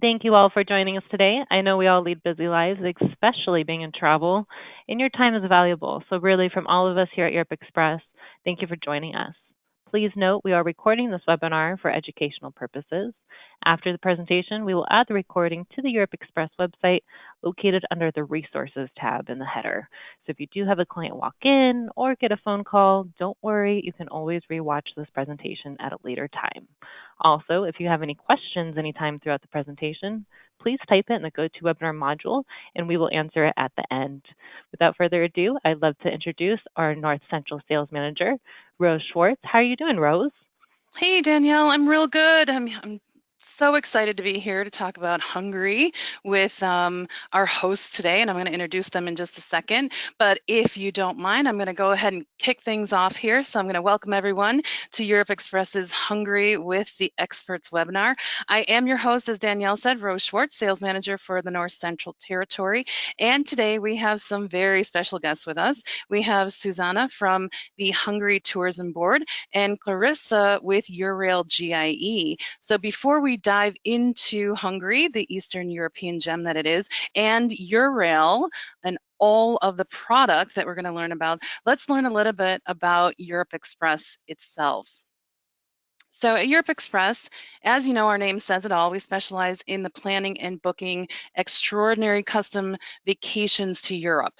Thank you all for joining us today. I know we all lead busy lives, especially being in travel, and your time is valuable. So, really, from all of us here at Europe Express, thank you for joining us. Please note we are recording this webinar for educational purposes. After the presentation, we will add the recording to the Europe Express website located under the Resources tab in the header. So if you do have a client walk in or get a phone call, don't worry, you can always rewatch this presentation at a later time. Also, if you have any questions anytime throughout the presentation, please type it in the GoToWebinar module and we will answer it at the end. Without further ado, I'd love to introduce our North Central Sales Manager, Rose Schwartz. How are you doing, Rose? Hey, Danielle, I'm real good. I'm so excited to be here to talk about Hungary with our hosts today, and I'm going to introduce them in just a second. But if you don't mind, I'm going to go ahead and kick things off here. So I'm going to welcome everyone to Europe Express's Hungary with the Experts webinar. I am your host, as Danielle said, Rose Schwartz, Sales Manager for the North Central Territory. And today we have some very special guests with us. We have Susanna from the Hungary Tourism Board and Clarissa with Eurail GIE. So before we dive into Hungary, the Eastern European gem that it is, and Eurail, and all of the products that we're going to learn about, let's learn a little bit about Europe Express itself. So at Europe Express, as you know, our name says it all. We specialize in the planning and booking extraordinary custom vacations to Europe.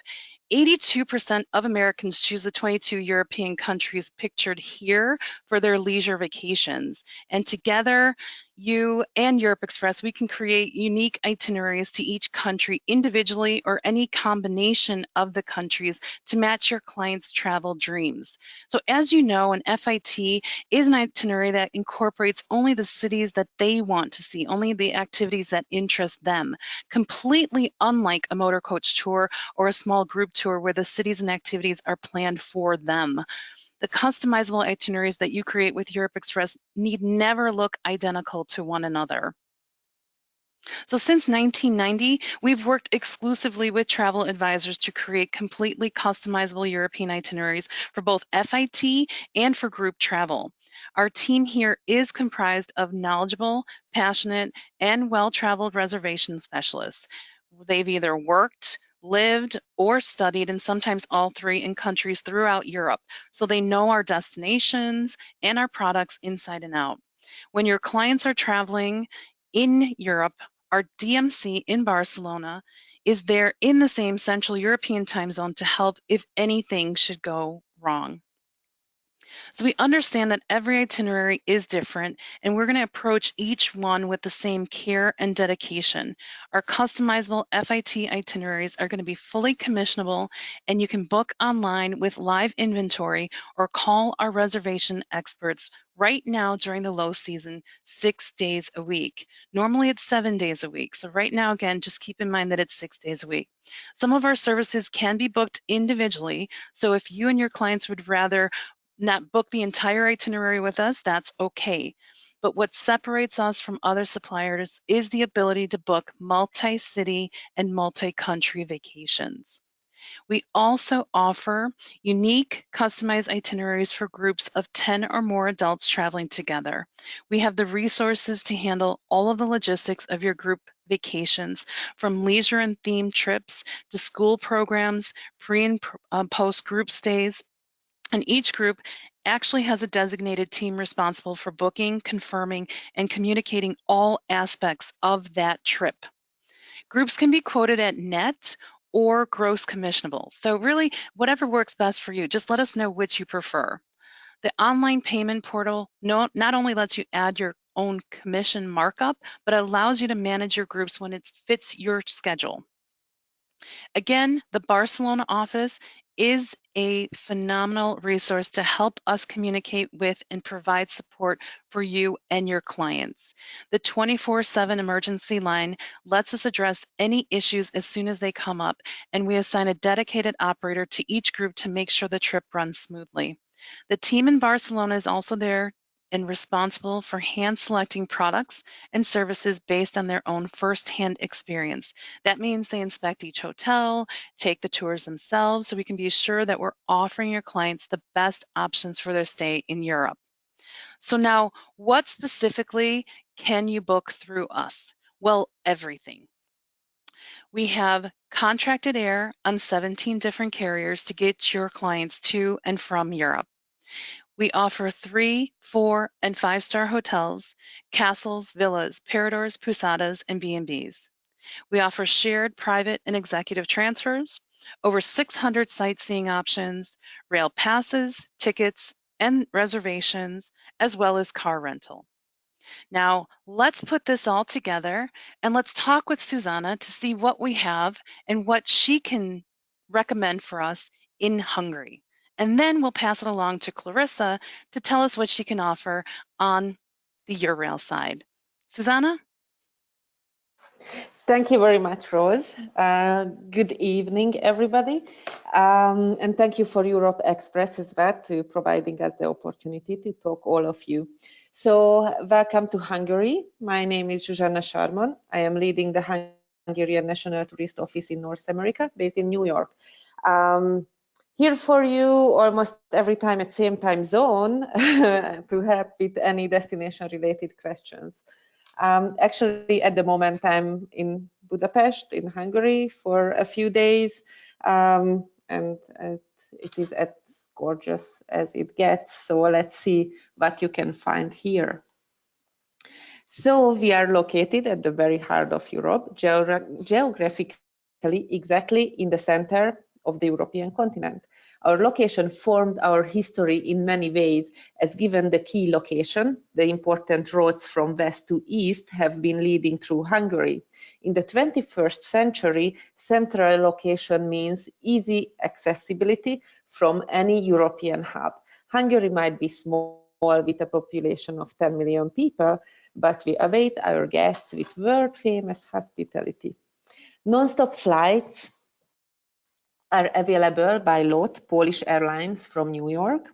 82% of Americans choose the 22 European countries pictured here for their leisure vacations. And together, you and Europe Express, we can create unique itineraries to each country individually or any combination of the countries to match your client's travel dreams. So as you know, an FIT is an itinerary that incorporates only the cities that they want to see, only the activities that interest them, completely unlike a motor coach tour or a small group tour where the cities and activities are planned for them. The customizable itineraries that you create with Europe Express need never look identical to one another. So since 1990, we've worked exclusively with travel advisors to create completely customizable European itineraries for both FIT and for group travel. Our team here is comprised of knowledgeable, passionate, and well-traveled reservation specialists. They've either worked, lived, or studied, and sometimes all three in countries throughout Europe. So they know our destinations and our products inside and out. When your clients are traveling in Europe, our DMC in Barcelona is there in the same Central European time zone to help if anything should go wrong. So we understand that every itinerary is different, and we're going to approach each one with the same care and dedication. Our customizable FIT itineraries are going to be fully commissionable, and you can book online with live inventory or call our reservation experts right now during the low season, 6 days a week. Normally it's 7 days a week. So right now, again, just keep in mind that it's 6 days a week. Some of our services can be booked individually. So if you and your clients would rather not book the entire itinerary with us, that's okay. But what separates us from other suppliers is the ability to book multi-city and multi-country vacations. We also offer unique customized itineraries for groups of 10 or more adults traveling together. We have the resources to handle all of the logistics of your group vacations, from leisure and themed trips to school programs, pre and post group stays, and each group actually has a designated team responsible for booking, confirming, and communicating all aspects of that trip. Groups can be quoted at net or gross commissionable. So really, whatever works best for you, just let us know which you prefer. The online payment portal not only lets you add your own commission markup, but it allows you to manage your groups when it fits your schedule. Again, the Barcelona office is a phenomenal resource to help us communicate with and provide support for you and your clients. The 24/7 emergency line lets us address any issues as soon as they come up, and we assign a dedicated operator to each group to make sure the trip runs smoothly. The team in Barcelona is also there and responsible for hand selecting products and services based on their own firsthand experience. That means they inspect each hotel, take the tours themselves, so we can be sure that we're offering your clients the best options for their stay in Europe. So now, what specifically can you book through us? Well, everything. We have contracted air on 17 different carriers to get your clients to and from Europe. We offer 3, 4, and 5-star hotels, castles, villas, paradors, pousadas, and B&Bs. We offer shared private and executive transfers, over 600 sightseeing options, rail passes, tickets, and reservations, as well as car rental. Now, let's put this all together and let's talk with Susanna to see what we have and what she can recommend for us in Hungary. And then we'll pass it along to Clarissa to tell us what she can offer on the Eurail side. Susanna? Thank you very much, Rose. Good evening, everybody. And thank you for Europe Express as well to providing us the opportunity to talk all of you. So welcome to Hungary. My name is Zsuzsanna Sharman. I am leading the Hungarian National Tourist Office in North America, based in New York. Here for you almost every time at same time zone to help with any destination related questions. Actually, at the moment, I'm in Budapest, in Hungary, for a few days, and it is as gorgeous as it gets. So let's see what you can find here. So we are located at the very heart of Europe, geographically exactly in the center of the European continent. Our location formed our history in many ways, as given the key location, the important roads from west to east have been leading through Hungary. In the 21st century, central location means easy accessibility from any European hub. Hungary might be small with a population of 10 million people, but we await our guests with world-famous hospitality. Non-stop flights are available by LOT, Polish Airlines from New York,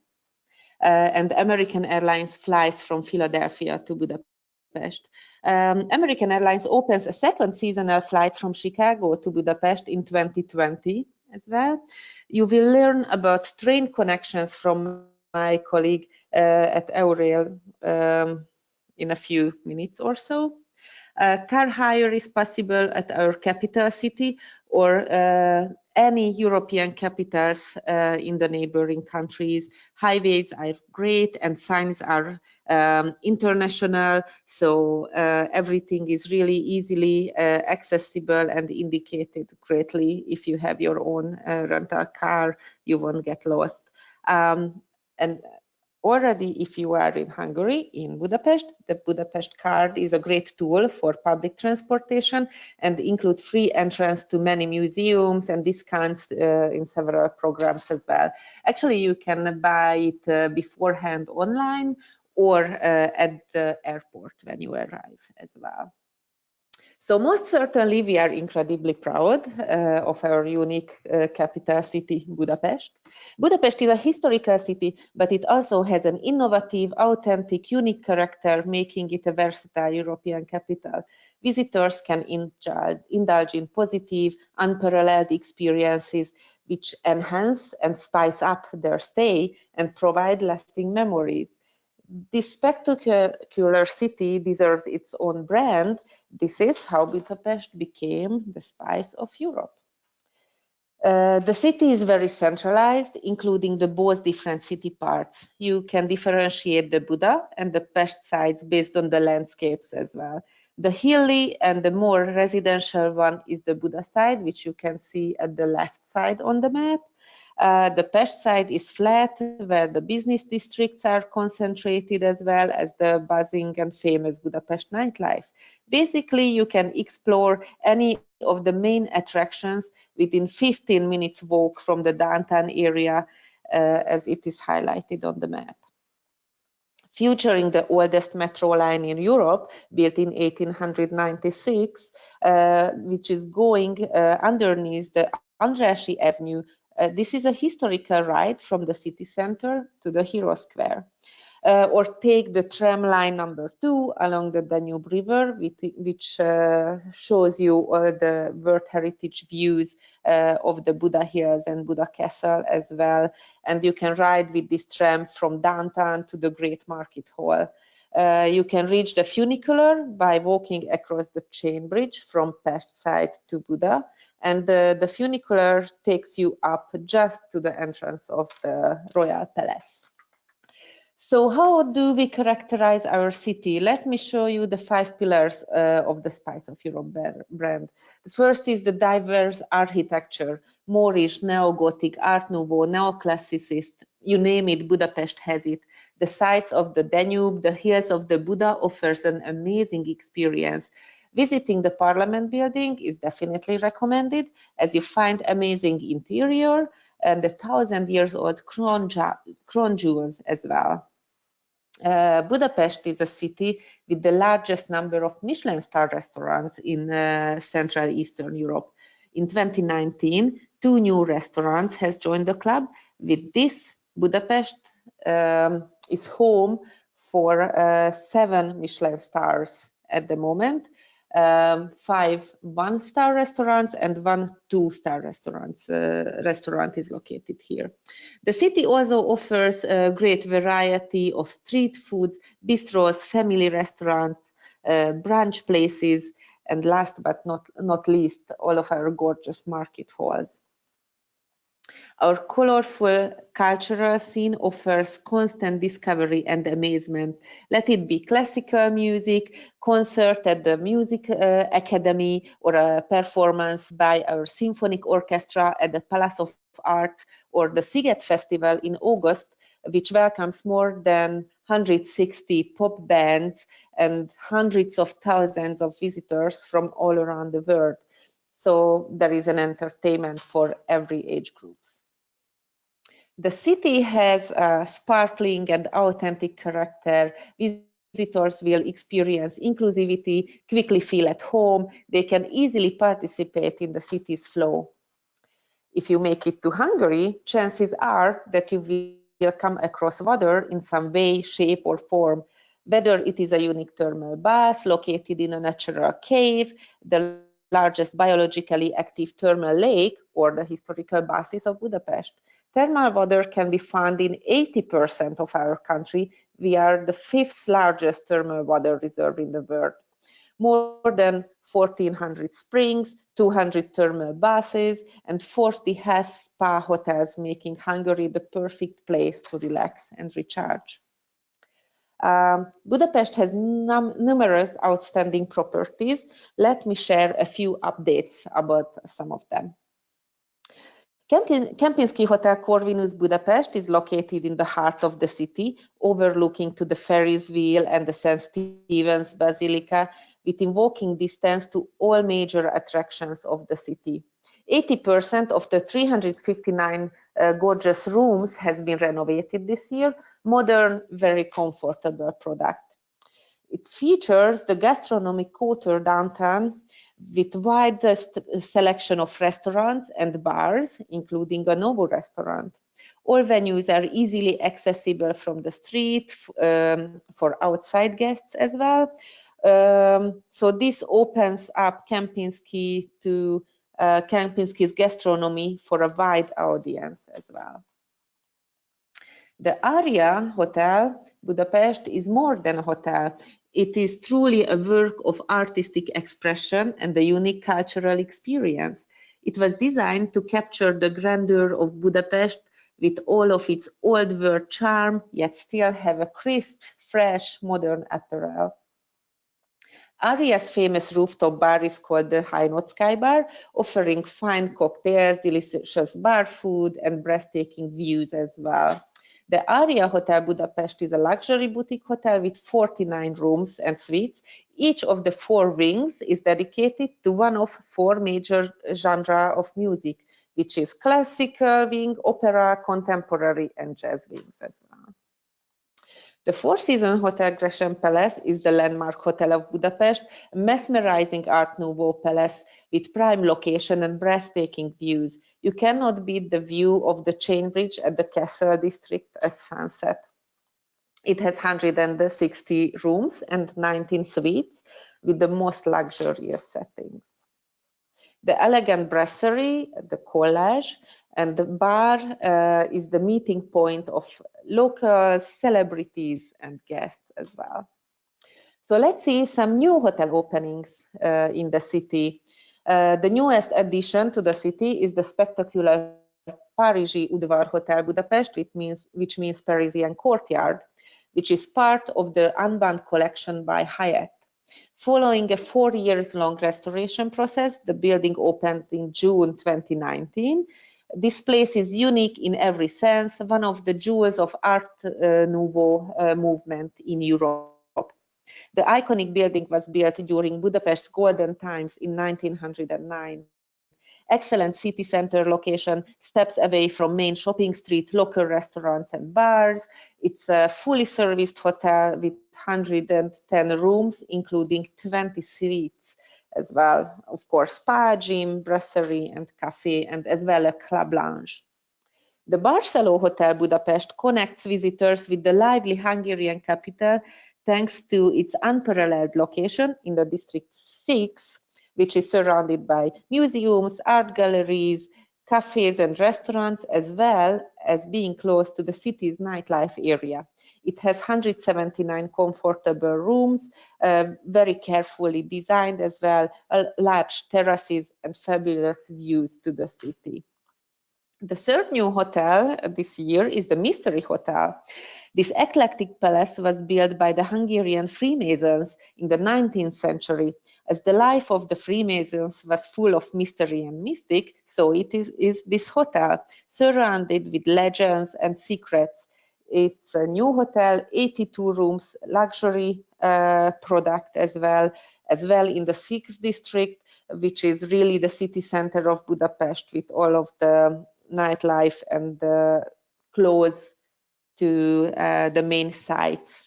and American Airlines flies from Philadelphia to Budapest. American Airlines opens a second seasonal flight from Chicago to Budapest in 2020 as well. You will learn about train connections from my colleague at Eurail in a few minutes or so. Car hire is possible at our capital city or any European capitals in the neighboring countries. Highways are great and signs are international, so everything is really easily accessible and indicated greatly. If you have your own rental car, you won't get lost. And already, if you are in Hungary, in Budapest, the Budapest card is a great tool for public transportation and include free entrance to many museums and discounts in several programs as well. Actually, you can buy it beforehand online or at the airport when you arrive as well. So most certainly, we are incredibly proud of our unique capital city, Budapest. Budapest is a historical city, but it also has an innovative, authentic, unique character, making it a versatile European capital. Visitors can indulge in positive, unparalleled experiences which enhance and spice up their stay and provide lasting memories. This spectacular city deserves its own brand. This is how Budapest became the spice of Europe. The city is very centralized, including the both different city parts. You can differentiate the Buda and the Pest sides based on the landscapes as well. The hilly and the more residential one is the Buda side, which you can see at the left side on the map. The Pest side is flat, where the business districts are concentrated, as well as the buzzing and famous Budapest nightlife. Basically, you can explore any of the main attractions within 15 minutes walk from the downtown area, as it is highlighted on the map. Featuring the oldest metro line in Europe, built in 1896, which is going underneath the Andrássy Avenue. This is a historical ride from the city center to the Hero Square. Or take the tram line number 2 along the Danube River, which shows you the World Heritage views of the Buda Hills and Buda Castle as well. And you can ride with this tram from downtown to the Great Market Hall. You can reach the funicular by walking across the chain bridge from Pest side to Buda, and the funicular takes you up just to the entrance of the royal palace. So how do we characterize our city? Let me show you the 5 pillars of the Spice of Europe brand. The first is the diverse architecture, Moorish, Neo-Gothic, Art Nouveau, Neoclassicist, you name it, Budapest has it. The sights of the Danube, the hills of the Buda offers an amazing experience. Visiting the Parliament building is definitely recommended, as you find amazing interior and the 1,000-years-old crown jewels as well. Budapest is a city with the largest number of Michelin star restaurants in Central Eastern Europe. In 2019, 2 new restaurants has joined the club. With this, Budapest is home for 7 Michelin stars at the moment. 5 one-star restaurants and 1 2-star restaurant is located here. The city also offers a great variety of street foods, bistros, family restaurants, brunch places, and last but not least, all of our gorgeous market halls. Our colorful cultural scene offers constant discovery and amazement. Let it be classical music, concert at the Music Academy, or a performance by our symphonic orchestra at the Palace of Arts, or the Sziget Festival in August, which welcomes more than 160 pop bands and hundreds of thousands of visitors from all around the world. So there is an entertainment for every age groups. The city has a sparkling and authentic character. Visitors will experience inclusivity, quickly feel at home. They can easily participate in the city's flow. If you make it to Hungary, chances are that you will come across water in some way, shape, or form. Whether it is a unique thermal bath located in a natural cave, the largest biologically active thermal lake, or the historical baths of Budapest. Thermal water can be found in 80% of our country. We are the 5th largest thermal water reserve in the world. More than 1,400 springs, 200 thermal baths, and 40 health spa hotels, making Hungary the perfect place to relax and recharge. Budapest has numerous outstanding properties. Let me share a few updates about some of them. Kempinski Hotel Corvinus Budapest is located in the heart of the city, overlooking to the Ferris wheel and the St. Stephen's Basilica, within walking distance to all major attractions of the city. 80% of the 359 gorgeous rooms has been renovated this year. Modern, very comfortable product. It features the gastronomic quarter downtown with widest selection of restaurants and bars, including a Novo restaurant. All venues are easily accessible from the street for outside guests as well. So this opens up Kempinski to Kempinski's gastronomy for a wide audience as well. The Aria Hotel Budapest is more than a hotel. It is truly a work of artistic expression and a unique cultural experience. It was designed to capture the grandeur of Budapest with all of its old world charm, yet still have a crisp, fresh, modern apparel. Aria's famous rooftop bar is called the High Note Sky Bar, offering fine cocktails, delicious bar food, and breathtaking views as well. The Aria Hotel Budapest is a luxury boutique hotel with 49 rooms and suites. Each of the 4 wings is dedicated to one of 4 major genres of music, which is classical wing, opera, contemporary, and jazz wings as well. The Four Seasons Hotel Gresham Palace is the landmark hotel of Budapest, a mesmerizing Art Nouveau palace with prime location and breathtaking views. You cannot beat the view of the chain bridge at the Castle District at sunset. It has 160 rooms and 19 suites with the most luxurious settings. The elegant brasserie, the collage, and the bar is the meeting point of local celebrities and guests as well. So let's see some new hotel openings in the city. The newest addition to the city is the spectacular Parisi Udvar Hotel Budapest, which means Parisian courtyard, which is part of the Unbound collection by Hyatt. Following a 4 years long restoration process, the building opened in June 2019. This place is unique in every sense, one of the jewels of Art Nouveau movement in Europe. The iconic building was built during Budapest's golden times in 1909. Excellent city center location, steps away from main shopping street, local restaurants and bars. It's a fully serviced hotel with 110 rooms, including 20 suites as well. Of course, spa, gym, brasserie and cafe, and as well a club lounge. The Barceló Hotel Budapest connects visitors with the lively Hungarian capital thanks to its unparalleled location in the District 6, which is surrounded by museums, art galleries, cafes and restaurants, as well as being close to the city's nightlife area. It has 179 comfortable rooms, very carefully designed as well, large terraces and fabulous views to the city. The third new hotel this year is the Mystery Hotel. This eclectic palace was built by the Hungarian Freemasons in the 19th century. As the life of the Freemasons was full of mystery and mystic, so it is this hotel, surrounded with legends and secrets. It's a new hotel, 82 rooms, luxury product as well in the 6th district, which is really the city center of Budapest with all of the nightlife and close to the main sites.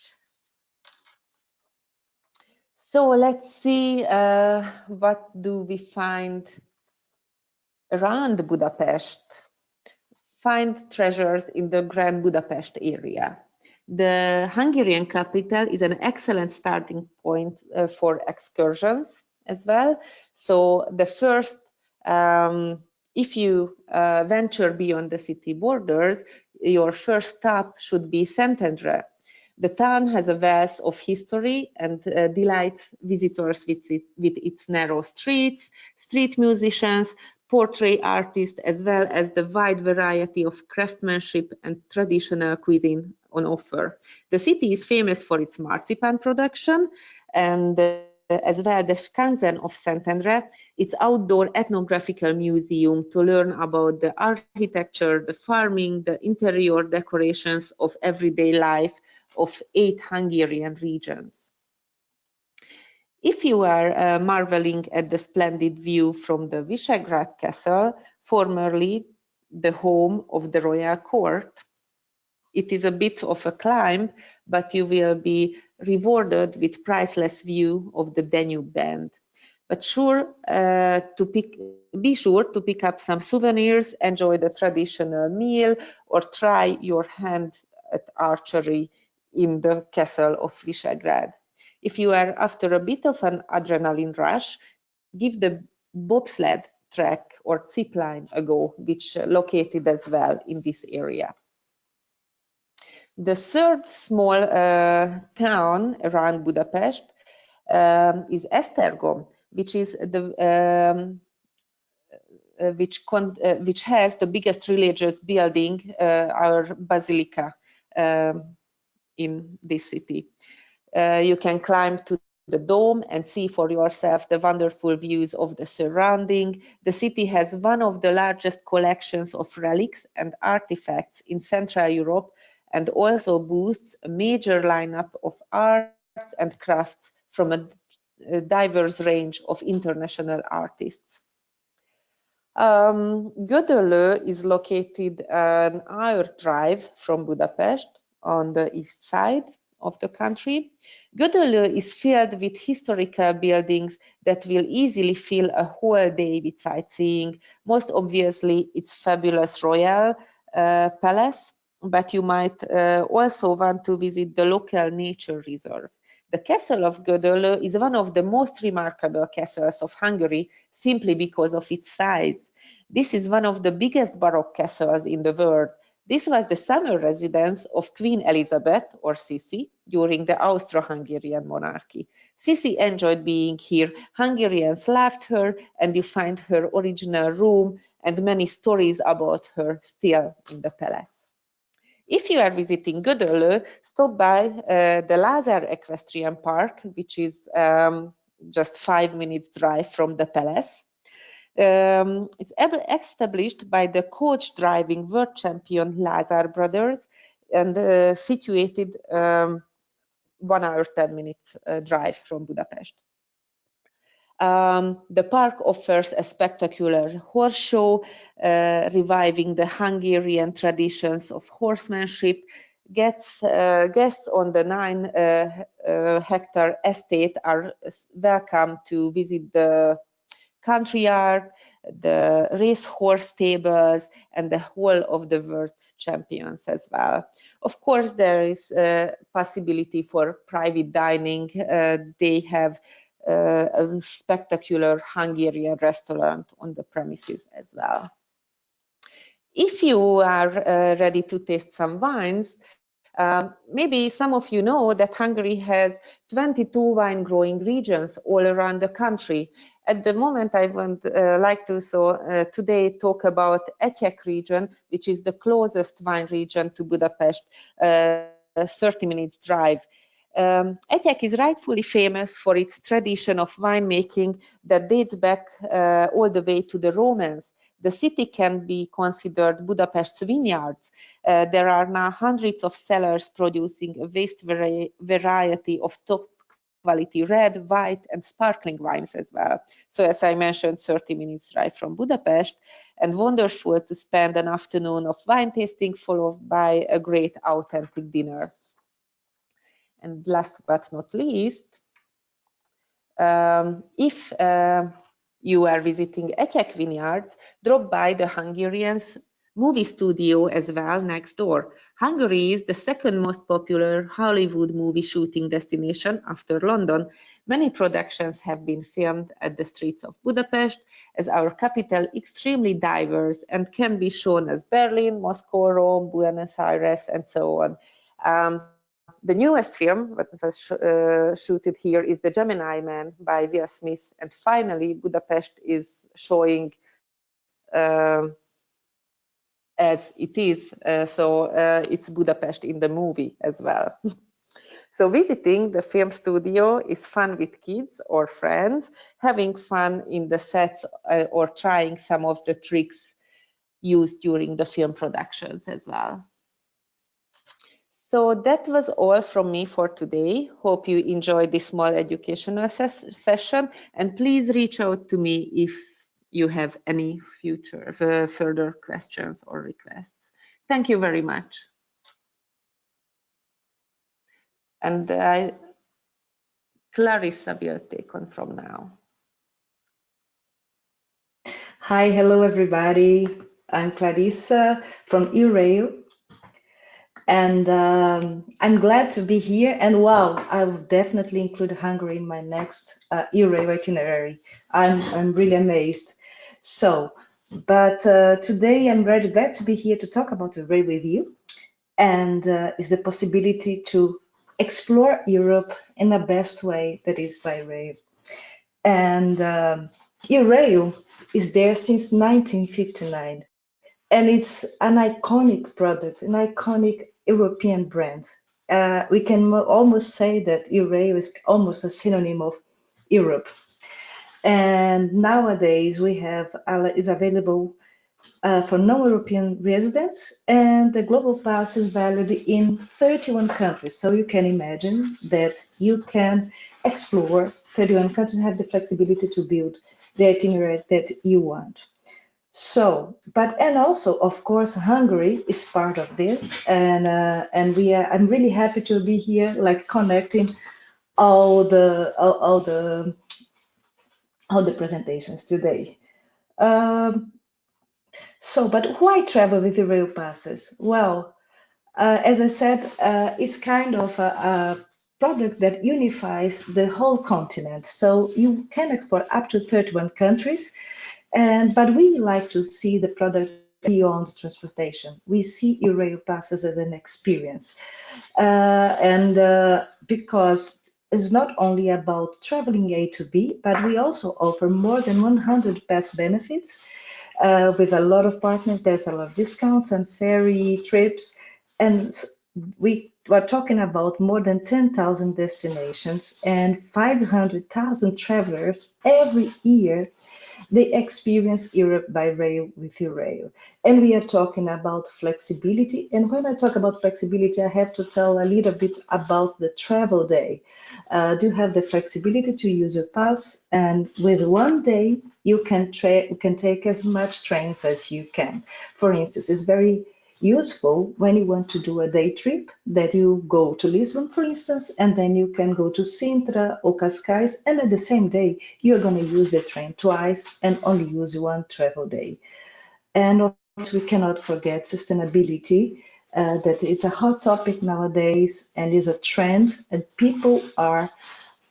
So let's see what do we find around Budapest. Find treasures in the Grand Budapest area. The Hungarian capital is an excellent starting point for excursions as well. So the first, if you venture beyond the city borders, your first stop should be Szentendre. The town has a wealth of history and delights visitors with its narrow streets, street musicians, portrait artists, as well as the wide variety of craftsmanship and traditional cuisine on offer. The city is famous for its marzipan production and as well the Skansen of Szentendre, its outdoor ethnographical museum to learn about the architecture, the farming, the interior decorations of everyday life of 8 Hungarian regions. If you are marveling at the splendid view from the Visegrad Castle, formerly the home of the royal court, it is a bit of a climb, but you will be rewarded with priceless view of the Danube bend. But be sure to pick up some souvenirs, enjoy the traditional meal, or try your hand at archery in the castle of Visegrad. If you are after a bit of an adrenaline rush, give the bobsled track or zip line a go, which located as well in this area. The third small town around Budapest is Esztergom, which is which has the biggest religious building, our basilica, in this city. You can climb to the dome and see for yourself the wonderful views of the surrounding. The city has one of the largest collections of relics and artifacts in Central Europe, and also boasts a major lineup of arts and crafts from a diverse range of international artists. Gödöllő is located an hour drive from Budapest on the east side of the country. Gödöllő is filled with historical buildings that will easily fill a whole day with sightseeing. Most obviously, it's fabulous royal palace, but you might also want to visit the local nature reserve. The castle of Gödöllő is one of the most remarkable castles of Hungary simply because of its size. This is one of the biggest Baroque castles in the world. This was the summer residence of Queen Elizabeth, or Sisi, during the Austro-Hungarian monarchy. Sisi enjoyed being here. Hungarians loved her, and you find her original room and many stories about her still in the palace. If you are visiting Gödöllő, stop by the Lazar Equestrian Park, which is just 5 minutes drive from the palace. It's established by the coach driving world champion Lazar brothers and situated 1 hour 10 minutes drive from Budapest. The park offers a spectacular horse show, reviving the Hungarian traditions of horsemanship. Guests on the 9-hectare estate are welcome to visit the country yard, the racehorse stables, and the Hall of the World Champions as well. Of course, there is a possibility for private dining. They have a spectacular Hungarian restaurant on the premises as well. If you are ready to taste some wines, maybe some of you know that Hungary has 22 wine growing regions all around the country. At the moment, I would like to today talk about Etyek region, which is the closest wine region to Budapest, 30 minutes drive. Etyek is rightfully famous for its tradition of winemaking that dates back all the way to the Romans. The city can be considered Budapest's vineyards. There are now hundreds of cellars producing a vast variety of top quality red, white, and sparkling wines as well. So as I mentioned, 30 minutes drive from Budapest, and wonderful to spend an afternoon of wine tasting followed by a great authentic dinner. And last but not least, if you are visiting Etyek vineyards, drop by the Hungarian's movie studio as well next door. Hungary is the second most popular Hollywood movie shooting destination after London. Many productions have been filmed at the streets of Budapest, as our capital extremely diverse and can be shown as Berlin, Moscow, Rome, Buenos Aires, and so on. The newest film that was shooted here is The Gemini Man by Will Smith, and finally Budapest is showing as it is, it's Budapest in the movie as well. So visiting the film studio is fun with kids or friends, having fun in the sets or trying some of the tricks used during the film productions as well. So that was all from me for today. Hope you enjoyed this small educational session, and please reach out to me if you have any further questions or requests. Thank you very much. And Clarissa will take on from now. Hi, hello everybody. I'm Clarissa from Eurail. And I'm glad to be here. And wow, I will definitely include Hungary in my next Eurail itinerary. I'm really amazed. So, but today I'm very glad to be here to talk about Eurail with you, and is the possibility to explore Europe in the best way that is by rail. And Eurail is there since 1959. And it's an iconic product, an iconic European brand. We can almost say that Eurail is almost a synonym of Europe. And nowadays we have is available for non-European residents, and the global pass is valid in 31 countries. So you can imagine that you can explore 31 countries, have the flexibility to build the itinerary that you want. So, and also, of course, Hungary is part of this, and I'm really happy to be here, like connecting all the presentations today. But why travel with the rail passes? Well, as I said, it's kind of a product that unifies the whole continent. So you can explore up to 31 countries. But we like to see the product beyond transportation. We see Eurail passes as an experience. Because it's not only about traveling A to B, but we also offer more than 100 pass benefits with a lot of partners. There's a lot of discounts and ferry trips. And we were talking about more than 10,000 destinations and 500,000 travelers every year. They experience Europe by rail with Eurail. And we are talking about flexibility. And when I talk about flexibility, I have to tell a little bit about the travel day. Do have the flexibility to use your pass, and with one day, you can take as much trains as you can. For instance, it's very useful when you want to do a day trip that you go to Lisbon, for instance, and then you can go to Sintra or Cascais, and at the same day, you're going to use the train twice and only use one travel day. And of course, we cannot forget sustainability. That is a hot topic nowadays and is a trend, and people are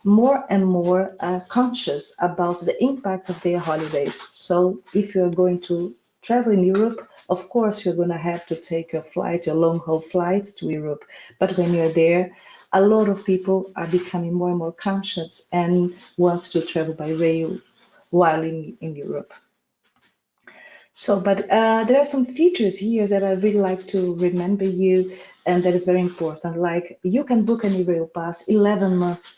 more and more conscious about the impact of their holidays. So if you're going to travel in Europe, of course, you're going to have to take your flight, your long haul flights to Europe. But when you're there, a lot of people are becoming more and more conscious and want to travel by rail while in Europe. So, but there are some features here that I really like to remember you, and that is very important. Like you can book an Eurail pass 11 months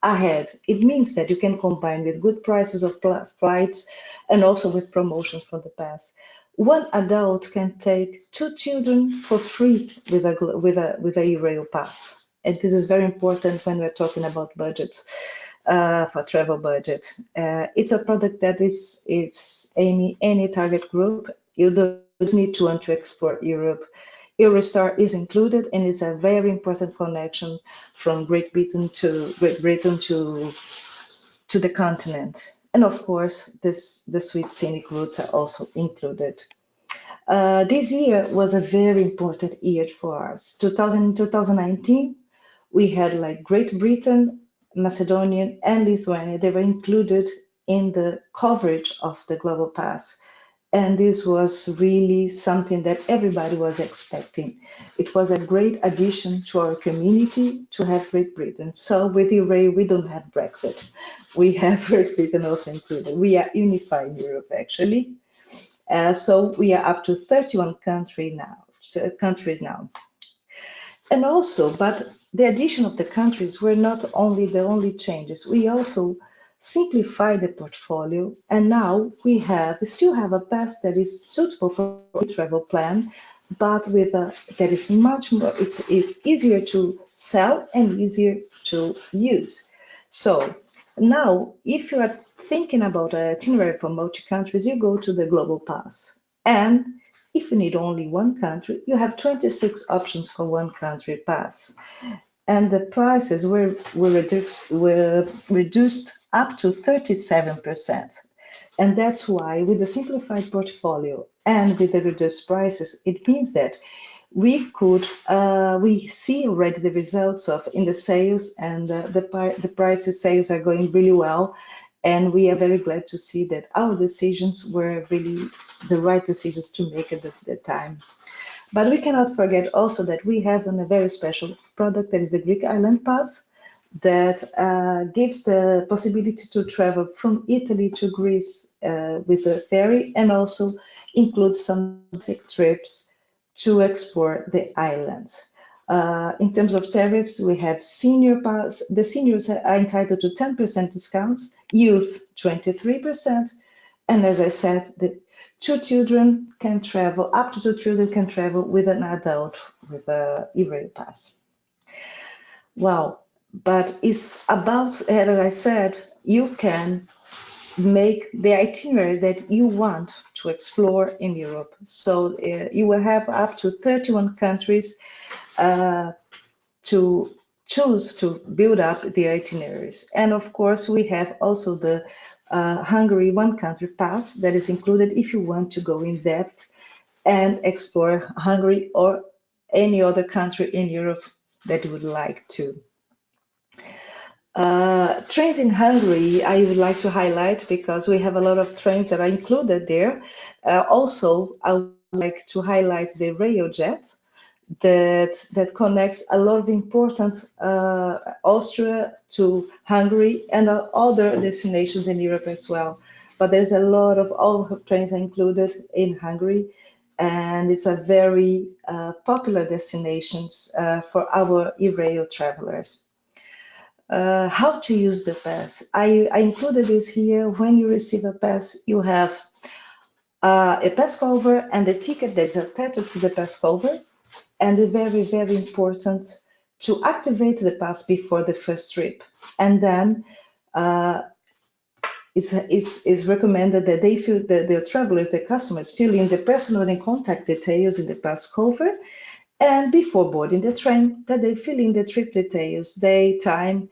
ahead. It means that you can combine with good prices of flights and also with promotions for the pass. One adult can take 2 children for free with a Eurail pass, and this is very important when we're talking about budgets. For travel budget, it's a product that it's aiming any target group. You don't need to want to explore Europe. Eurostar is included and is a very important connection from Great Britain to the continent. And of course, the sweet scenic routes are also included. This year was a very important year for us. 2019, we had like Great Britain, Macedonia, and Lithuania. They were included in the coverage of the Global Pass. And this was really something that everybody was expecting. It was a great addition to our community to have Great Britain. So with Eurail, we don't have Brexit. We have Great Britain also included. We are unifying Europe, actually. So we are up to 31 countries now. And also, but the addition of the countries were not only the only changes. We also simplify the portfolio, and now we still have a pass that is suitable for a travel plan, but that is much more. It's easier to sell and easier to use. So now, if you are thinking about an itinerary for multi-countries, you go to the Global Pass, and if you need only one country, you have 26 options for one country pass. And the prices were reduced up to 37%. And that's why with the simplified portfolio and with the reduced prices, it means that we see already the results of in the sales, and the prices sales are going really well. And we are very glad to see that our decisions were really the right decisions to make at the time. But we cannot forget also that we have a very special product that is the Greek Island Pass that gives the possibility to travel from Italy to Greece with the ferry, and also includes some trips to explore the islands. In terms of tariffs, we have senior pass. The seniors are entitled to 10% discounts, youth 23%, and as I said, the up to 2 children can travel with an adult with a Eurail pass. Wow, but it's about, as I said, you can make the itinerary that you want to explore in Europe. So you will have up to 31 countries to choose to build up the itineraries. And of course, we have also the Hungary one country pass that is included if you want to go in depth and explore Hungary or any other country in Europe that you would like to. Trains in Hungary, I would like to highlight because we have a lot of trains that are included there. Also, I would like to highlight the Railjet that connects a lot of important Austria to Hungary and other destinations in Europe as well. But there's a lot of all trains are included in Hungary, and it's a very popular destinations for our Eurail travelers. How to use the pass? I included this here. When you receive a pass, you have a pass cover and the ticket that's attached to the pass cover. And it's very, very important to activate the pass before the first trip. And then it's recommended that they fill the travelers, the customers, fill in the personal and contact details in the pass cover. And before boarding the train, that they fill in the trip details, day, time,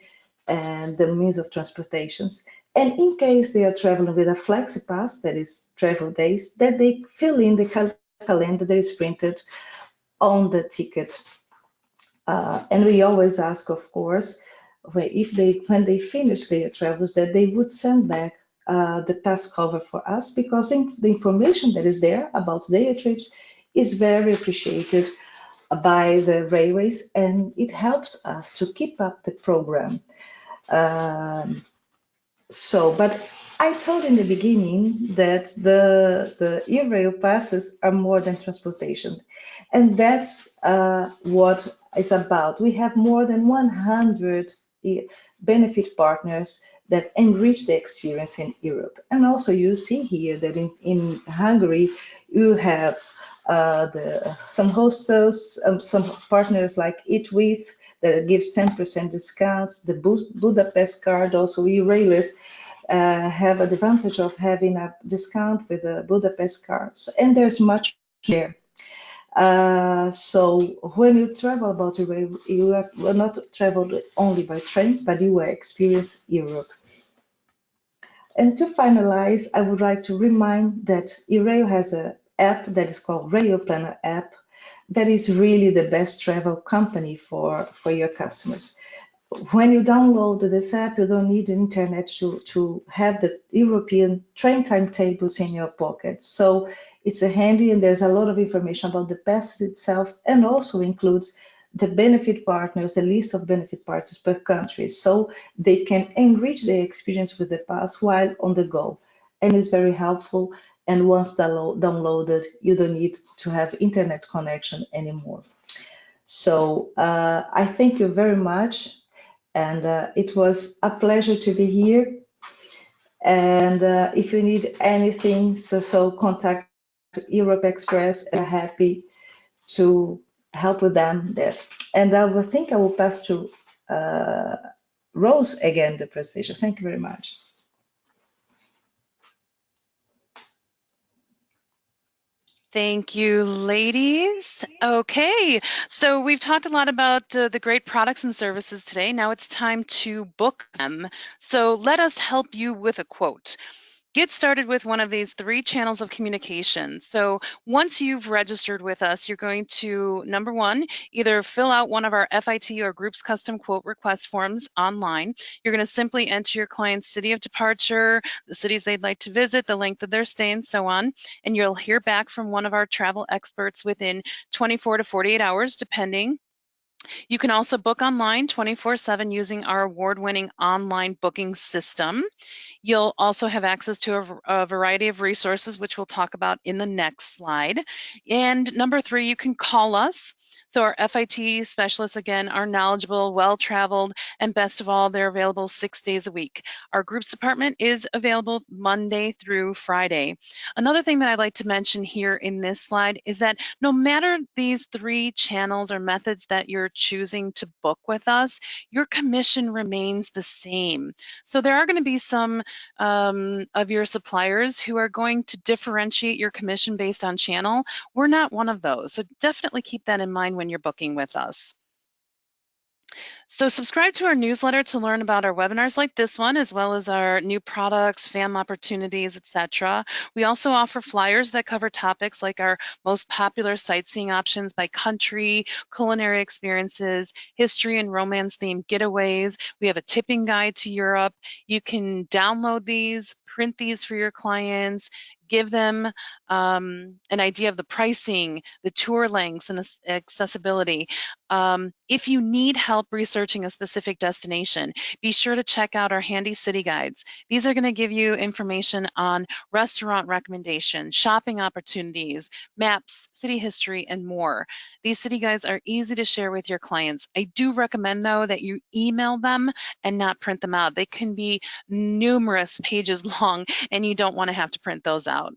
and the means of transportations. And in case they are traveling with a flexi pass, that is travel days, that they fill in the calendar that is printed on the ticket. And we always ask, of course, when they finish their travels, that they would send back the pass cover for us, because the information that is there about their trips is very appreciated by the railways, and it helps us to keep up the program. But I told in the beginning that the Eurail passes are more than transportation, and that's what it's about. We have more than 100 benefit partners that enrich the experience in Europe. And also you see here that in Hungary, you have some hostels, some partners like Eat With that gives 10% discounts. The Budapest card, also Eurailers have advantage of having a discount with the Budapest cards, and there's much there. So when you travel about Eurail, you will not travel only by train, but you will experience Europe. And to finalize, I would like to remind that Eurail has an app that is called Rail Planner app that is really the best travel company for your customers. When you download this app, you don't need the internet to have the European train timetables in your pocket. So it's a handy, and there's a lot of information about the pass itself, and also includes the benefit partners, the list of benefit partners per country, so they can enrich their experience with the pass while on the go. And it's very helpful. And once downloaded, you don't need to have internet connection anymore. So I thank you very much. And it was a pleasure to be here. And if you need anything, so contact Europe Express. I'm happy to help with them there. And I will pass to Rose again, the presentation. Thank you very much. Thank you, ladies. Okay, so we've talked a lot about the great products and services today. Now it's time to book them. So let us help you with a quote. Get started with one of these 3 channels of communication. So once you've registered with us, you're going to, number 1, either fill out one of our FIT or groups custom quote request forms online. You're going to simply enter your client's city of departure, the cities they'd like to visit, the length of their stay, and so on. And you'll hear back from one of our travel experts within 24 to 48 hours, depending. You can also book online 24/7 using our award-winning online booking system. You'll also have access to a variety of resources, which we'll talk about in the next slide. And number 3, you can call us. So our FIT specialists, again, are knowledgeable, well-traveled, and best of all, they're available 6 days a week. Our groups department is available Monday through Friday. Another thing that I'd like to mention here in this slide is that no matter these 3 channels or methods that you're choosing to book with us, your commission remains the same. So there are going to be some of your suppliers who are going to differentiate your commission based on channel. We're not one of those. So definitely keep that in mind when you're booking with us. So subscribe to our newsletter to learn about our webinars like this one, as well as our new products, FAM opportunities, etc. We also offer flyers that cover topics like our most popular sightseeing options by country, culinary experiences, history and romance themed getaways. We have a tipping guide to Europe. You can download these, print these for your clients, give them an idea of the pricing, the tour lengths, and accessibility. If you need help researching a specific destination, be sure to check out our handy city guides. These are going to give you information on restaurant recommendations, shopping opportunities, maps, city history, and more. These city guides are easy to share with your clients. I do recommend, though, that you email them and not print them out. They can be numerous pages long, and you don't want to have to print those out.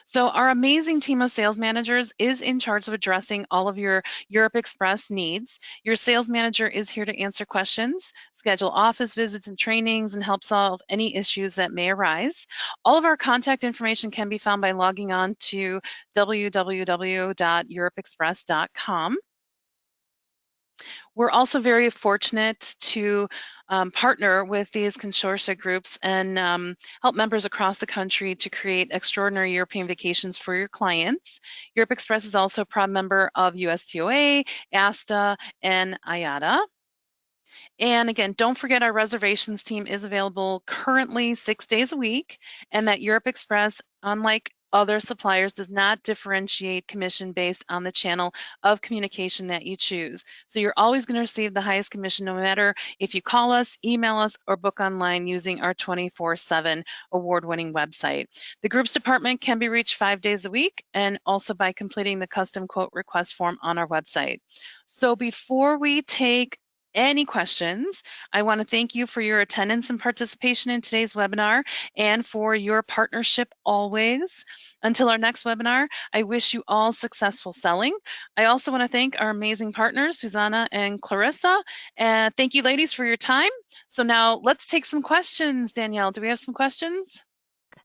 So our amazing team of sales managers is in charge of addressing all of your Europe Express needs. Your sales manager is here to answer questions, schedule office visits and trainings, and help solve any issues that may arise. All of our contact information can be found by logging on to www.europeexpress.com. We're also very fortunate to partner with these consortia groups and help members across the country to create extraordinary European vacations for your clients. Europe Express is also a proud member of USTOA, ASTA, and IATA. And again, don't forget our reservations team is available currently 6 days a week, and that Europe Express, unlike other suppliers, does not differentiate commission based on the channel of communication that you choose. So you're always going to receive the highest commission no matter if you call us, email us, or book online using our 24/7 award-winning website. The groups department can be reached 5 days a week and also by completing the custom quote request form on our website. So before we take any questions, I want to thank you for your attendance and participation in today's webinar and for your partnership always. Until our next webinar, I wish you all successful selling. I also want to thank our amazing partners, Susanna and Clarissa. And thank you, ladies, for your time. So now let's take some questions. Danielle, do we have some questions?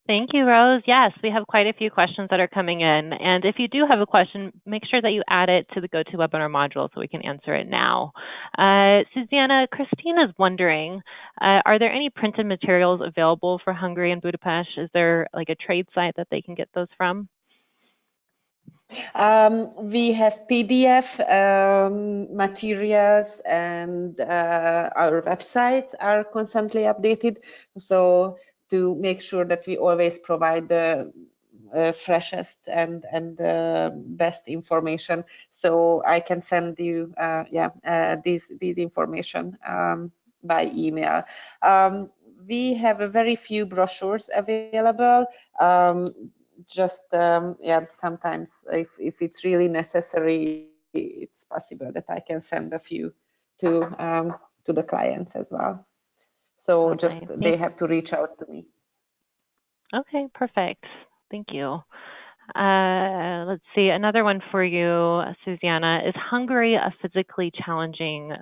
Thank you, Rose. Yes, we have quite a few questions that are coming in. And if you do have a question, make sure that you add it to the GoToWebinar module so we can answer it now. Susanna, Christine is wondering, are there any printed materials available for Hungary and Budapest? Is there like a trade site that they can get those from? We have PDF materials, and our websites are constantly updated. So to make sure that we always provide the freshest and best information, so I can send you these information by email. We have a very few brochures available. Just sometimes if it's really necessary, it's possible that I can send a few to the clients as well. So just they have to reach out to me. Okay, perfect. Thank you. Let's see, another one for you, Susanna. Is Hungary a physically challenging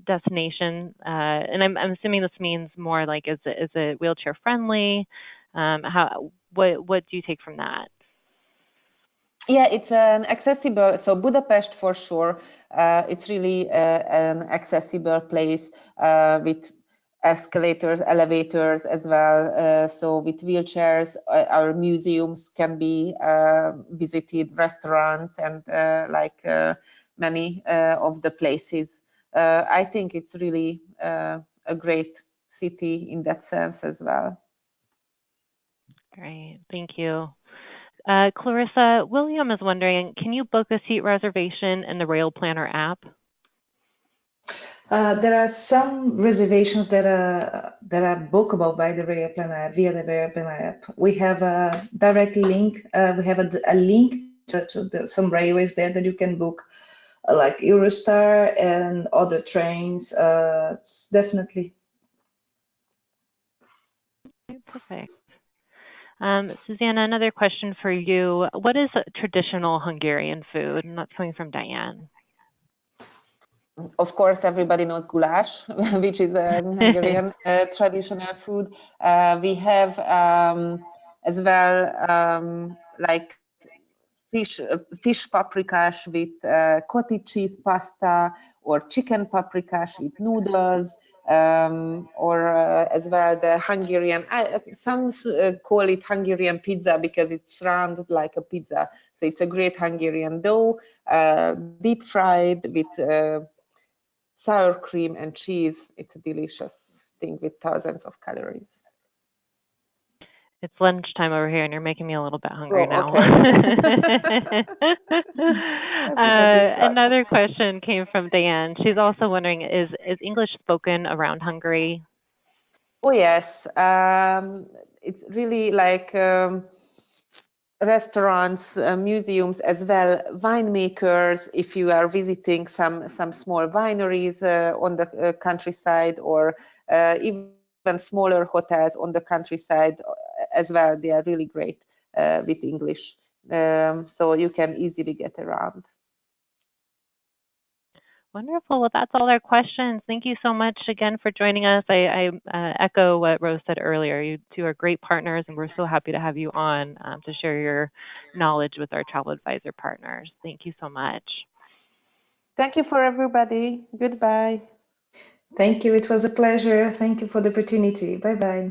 destination? And I'm assuming this means more like, is it wheelchair friendly? What do you take from that? Yeah, it's an accessible, so Budapest for sure, it's really an accessible place with escalators, elevators as well. So with wheelchairs, our museums can be visited, restaurants, and many of the places. I think it's really a great city in that sense as well. Great, thank you. Clarissa, William is wondering, can you book a seat reservation in the Rail Planner app? There are some reservations that are bookable by the Rail Planner via the Rail Planner app. We have a direct link. We have a link to some railways there that you can book, like Eurostar and other trains. Definitely. Perfect. Susanna, another question for you. What is traditional Hungarian food? And that's coming from Diane. Of course, everybody knows goulash, which is a Hungarian traditional food. We have as well like fish paprikash with cottage cheese pasta, or chicken paprikash with noodles, or as well the Hungarian, some call it Hungarian pizza because it's rounded like a pizza. So it's a great Hungarian dough, deep fried with sour cream and cheese. It's a delicious thing with thousands of calories. It's lunchtime over here, and you're making me a little bit hungry Oh, now. okay. Everybody's got. Another question came from Diane. She's also wondering, is English spoken around Hungary? Oh, yes. It's really like restaurants, museums as well, winemakers. If you are visiting some small wineries on the countryside, or even smaller hotels on the countryside as well, they are really great with English. So you can easily get around. Wonderful. Well, that's all our questions. Thank you so much again for joining us. I echo what Rose said earlier. You two are great partners, and we're so happy to have you on to share your knowledge with our travel advisor partners. Thank you so much. Thank you for everybody. Goodbye. Thank you. It was a pleasure. Thank you for the opportunity. Bye-bye.